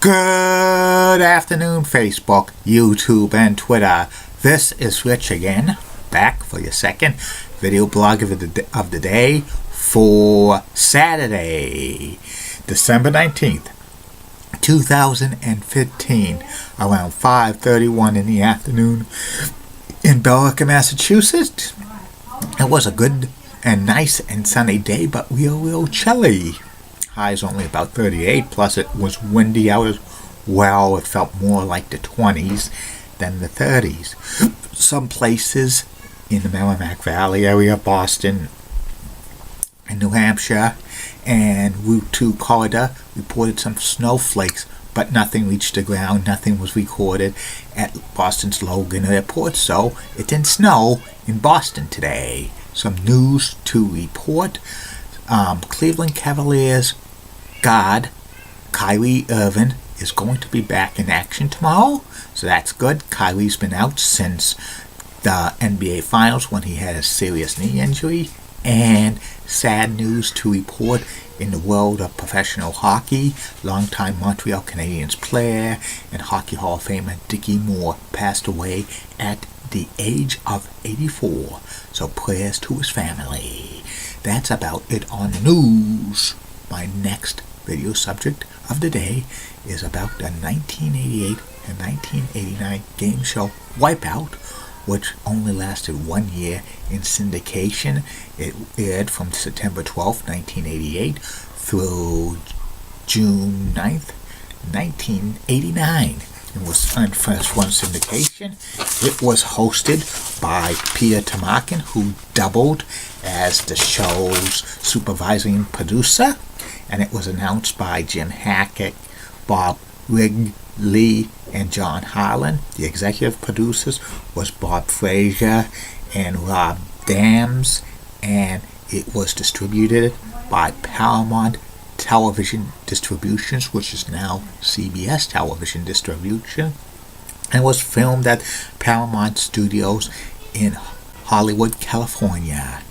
Good afternoon, Facebook, YouTube, and Twitter. This is Rich again, back for your second video blog of the day for Saturday, December 19th, 2015, around 5:31 in the afternoon in Billerica, Massachusetts. It was a good and nice and sunny day, but real chilly. Highs only about 38, plus it was windy out as well. It felt more like the 20s than the 30s. Some places in the Merrimack Valley area, Boston and New Hampshire and Route 2 corridor reported some snowflakes, but nothing reached the ground. Nothing was recorded at Boston's Logan Airport, so it didn't snow in Boston today. Some news to report. Cleveland Cavaliers guard Kyrie Irving is going to be back in action tomorrow, so that's good. Kyrie's been out since the NBA Finals when he had a serious knee injury. And sad news to report in the world of professional hockey. Longtime Montreal Canadiens player and Hockey Hall of Famer Dickie Moore passed away at the age of 84. So prayers to his family. That's about it on the news. My next video subject of the day is about the 1988 and 1989 game show Wipeout, which only lasted 1 year in syndication. It aired from September 12, 1988 through June 9th, 1989. It was on first run syndication. It was hosted by Peter Tomarken, who doubled as the show's supervising producer, and it was announced by Jim Hackett, Bob Wrigley, and John Harlan. The executive producers was Bob Frazier and Rob Dams, and it was distributed by Paramount Television Distributions, which is now CBS Television Distribution, and was filmed at Paramount Studios in Hollywood, California.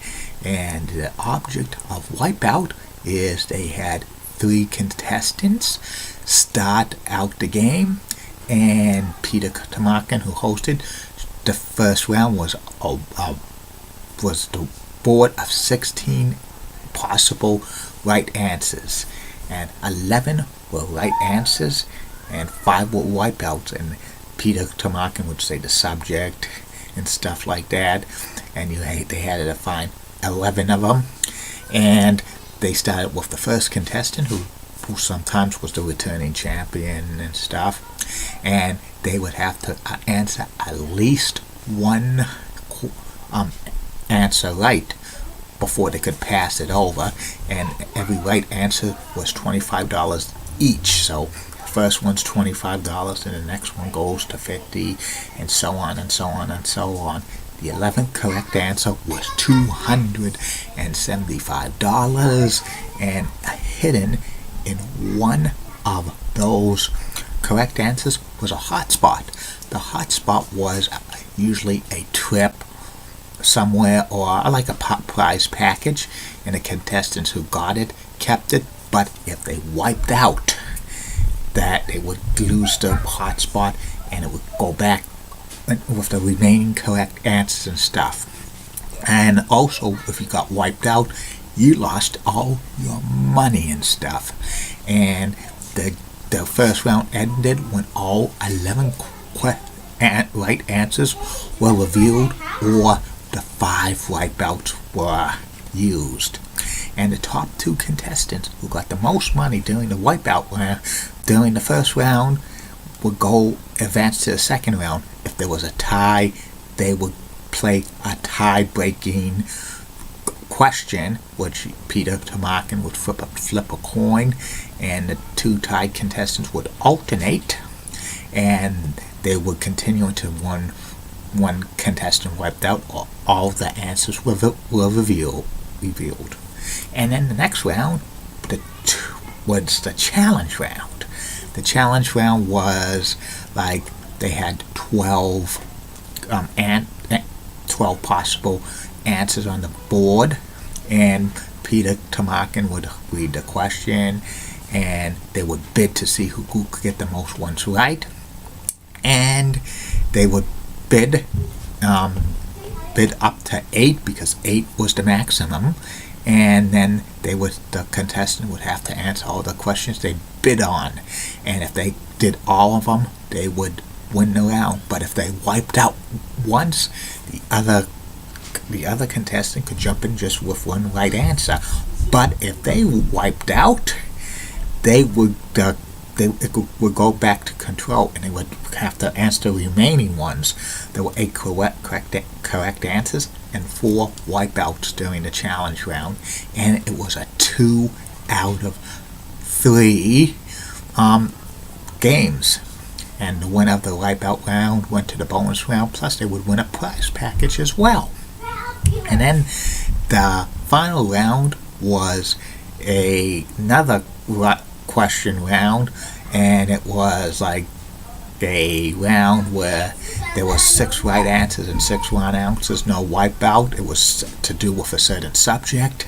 And the object of Wipeout is they had 3 contestants start out the game, and Peter Tomarken, who hosted the first round, was the board of 16 possible right answers, and 11 were right answers and 5 were wipeouts, and Peter Tomarken would say the subject and stuff like that, and they had to find 11 of them. And they started with the first contestant, who sometimes was the returning champion and stuff, and they would have to answer at least one answer right before they could pass it over, and every right answer was $25 each. So first one's $25 and the next one goes to $50, and so on and so on and so on. The 11th correct answer was $275, and hidden in one of those correct answers was a hotspot. The hotspot was usually a trip somewhere or like a prize package, and the contestants who got it kept it, but if they wiped out, that they would lose the hotspot and it would go back with the remaining correct answers and stuff. And also, if you got wiped out, you lost all your money and stuff. And the first round ended when all 11 right answers were revealed, or the 5 wipeouts were used. And the top 2 contestants who got the most money during the wipeout during the first round would advance to the second round. If there was a tie, they would play a tie-breaking question, which Peter Tomarken would flip a coin, and the 2 tied contestants would alternate, and they would continue until one contestant wiped out, or all the answers were revealed. And then the next round was the challenge round. The challenge round was like they had 12 possible answers on the board, and Peter Tomarken would read the question, and they would bid to see who could get the most ones right, and they would bid up to 8 because 8 was the maximum, and then the contestant would have to answer all the questions they bid on, and if they did all of them, they would win the round. But if they wiped out once, the other contestant could jump in just with one right answer. But if they wiped out, it would go back to control, and they would have to answer the remaining ones. There were 8 correct answers and 4 wipeouts during the challenge round, and it was a 2 out of 3 games. And the winner of the wipeout round went to the bonus round, plus they would win a prize package as well. And then the final round was another question round, and it was like a round where there was 6 right answers and 6 wrong answers, no wipeout. It was to do with a certain subject,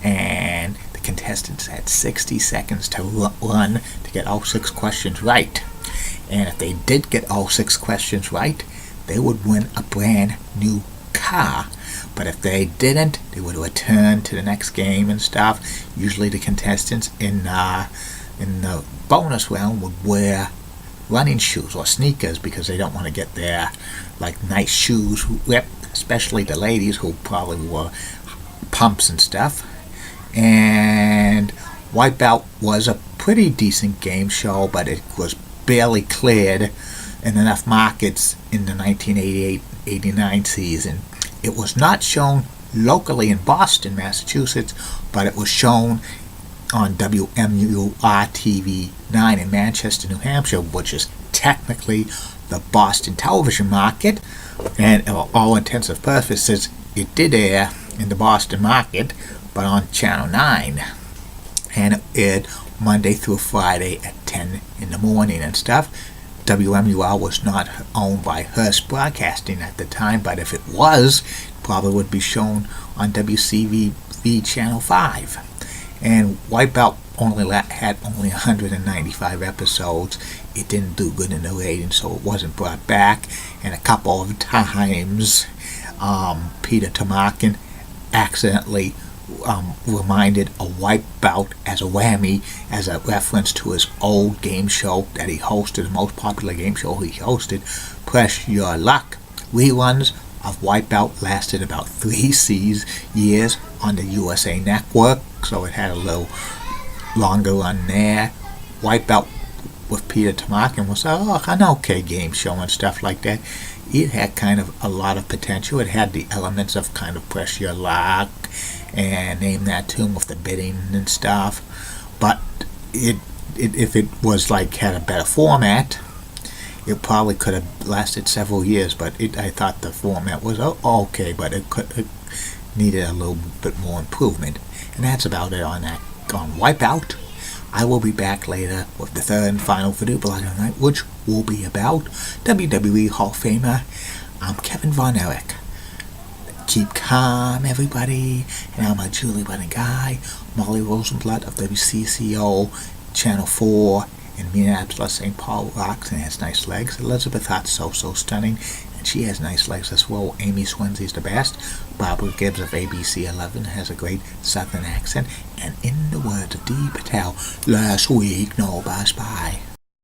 and the contestants had 60 seconds to run to get all 6 questions right. And if they did get all 6 questions right, they would win a brand new car. But if they didn't, they would return to the next game and stuff. Usually the contestants in the bonus round would wear running shoes or sneakers because they don't want to get their nice shoes ripped, especially the ladies who probably wore pumps and stuff. And Wipeout was a pretty decent game show, but it was barely cleared in enough markets in the 1988-89 season. It was not shown locally in Boston, Massachusetts, but it was shown on WMUR-TV 9 in Manchester, New Hampshire, which is technically the Boston television market, and for all intents and purposes, it did air in the Boston market, but on Channel 9, and it aired Monday through Friday at 10 in the morning and stuff. WMUR was not owned by Hearst Broadcasting at the time, but if it was, it probably would be shown on WCVB Channel 5. And Wipeout had only 195 episodes. It didn't do good in the ratings, so it wasn't brought back. And a couple of times, Peter Tomarken accidentally reminded a Wipeout as a whammy, as a reference to his old game show that he hosted, the most popular game show he hosted, Press Your Luck. Reruns of Wipeout lasted about 3 years on the USA Network, so it had a little longer run there. Wipeout with Peter Tomarken was an okay game show and stuff like that. It had kind of a lot of potential. It had the elements of kind of Press Your Luck and Name That Tune with the bidding and stuff, but if it was had a better format, it probably could have lasted several years. But I thought the format was okay, but it needed a little bit more improvement. And that's about it on Wipeout. I will be back later with the third and final video blog tonight, which will be about WWE Hall of Famer Kevin Von Erich. Keep calm, everybody. And I'm a Julie Bunny guy, Molly Rosenblatt of WCCO Channel 4 in Minneapolis, St. Paul rocks and has nice legs. Elizabeth Hart's so stunning, and she has nice legs as well. Amy Swinsy's the best. Barbara Gibbs of ABC 11 has a great southern accent. And in the words of Dee Patel, last week, no bye.